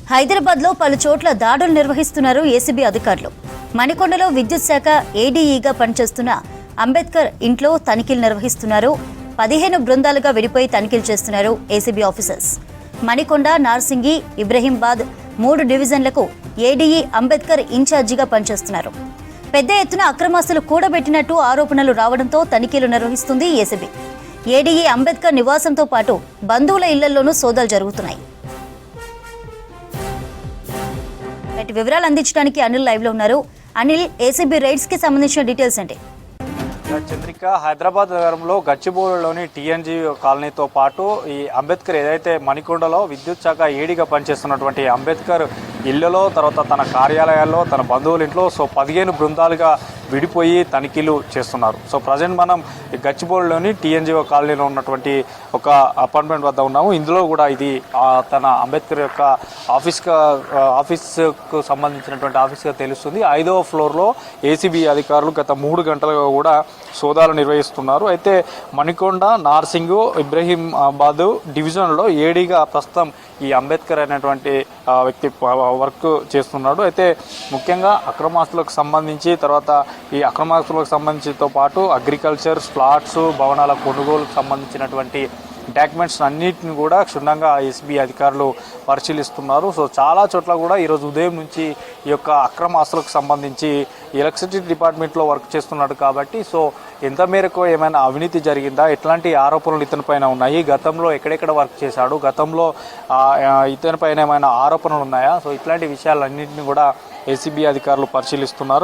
హైదరాబాద్లో పలు చోట్ల దాడులు నిర్వహిస్తున్నారు ఏసీబీ అధికారులు. మణికొండలో విద్యుత్ శాఖ ఏడీఈగా పనిచేస్తున్న అంబేద్కర్ ఇంట్లో తనిఖీలు నిర్వహిస్తున్నారు. 15 బృందాలుగా విడిపోయి తనిఖీలు చేస్తున్నారు ఏసీబీ ఆఫీసర్స్. మణికొండ, నార్సింగి, ఇబ్రహీంబాద్ 3 డివిజన్లకు ఏడీఈ అంబేద్కర్ ఇన్ఛార్జిగా పనిచేస్తున్నారు. పెద్ద ఎత్తున అక్రమాస్తులు కూడబెట్టినట్టు ఆరోపణలు రావడంతో తనిఖీలు నిర్వహిస్తుంది ఏసీబీ. ఏడీఈ అంబేద్కర్ నివాసంతో పాటు బంధువుల ఇళ్లలోనూ సోదాలు జరుగుతున్నాయి. వివరాలు అందించడానికి అనిల్ లైవ్ లో ఉన్నారు. అనిల్, ఏసీబీ రైడ్స్ కి సంబంధించిన డీటెయిల్స్ ఏంటి? చంద్రిక, హైదరాబాద్ నగరంలో గచ్చిబౌలిలోని టీఎన్జీ కాలనీతో పాటు ఈ అంబేద్కర్ ఏదైతే మణికొండలో విద్యుత్ శాఖ ఏడీగా పనిచేస్తున్నటువంటి అంబేద్కర్ ఇళ్లలో, తర్వాత తన కార్యాలయాల్లో, తన బంధువుల ఇంట్లో 15 బృందాలుగా విడిపోయి తనిఖీలు చేస్తున్నారు. ప్రజెంట్ మనం గచ్చిబౌలిలోని టీఎన్జీఓ కాలనీలో ఉన్నటువంటి ఒక అపార్ట్మెంట్ వద్ద ఉన్నాము. ఇందులో కూడా ఇది తన అంబేద్కర్ యొక్క ఆఫీస్కు సంబంధించినటువంటి ఆఫీస్గా తెలుస్తుంది. 5వ ఫ్లోర్లో ఏసీబీ అధికారులు గత 3 గంటలుగా కూడా సోదాలు నిర్వహిస్తున్నారు. అయితే మణికొండ, నార్సింగు, ఇబ్రహీంబాద్ డివిజన్లో ఏడీగా ప్రస్తుతం ఈ అంబేద్కర్ అనేటువంటి వ్యక్తి వర్క్ చేస్తున్నాడు. అయితే ముఖ్యంగా అక్రమాస్తులకు సంబంధించి, తర్వాత ఈ అక్రమాస్తులకు సంబంధించితో పాటు అగ్రికల్చర్, ప్లాట్స్, భవనాల కొనుగోలుకు సంబంధించినటువంటి డాక్యుమెంట్స్ అన్నింటిని కూడా క్షుణ్ణంగా ఎస్బీ అధికారులు పరిశీలిస్తున్నారు. చాలా చోట్ల కూడా ఈరోజు ఉదయం నుంచి ఈ యొక్క అక్రమ ఆస్తులకు సంబంధించి ఎలక్ట్రిసిటీ డిపార్ట్మెంట్లో వర్క్ చేస్తున్నాడు కాబట్టి ఎంత మేరకు ఏమైనా అవినీతి జరిగిందా, ఎట్లాంటి ఆరోపణలు ఇతనిపైన ఉన్నాయి, గతంలో ఎక్కడెక్కడ వర్క్ చేశాడు, గతంలో ఇతనిపైన ఏమైనా ఆరోపణలు ఉన్నాయా, ఇట్లాంటి విషయాలన్నింటినీ కూడా ఏసీబీ అధికారులు పరిశీలిస్తున్నారు.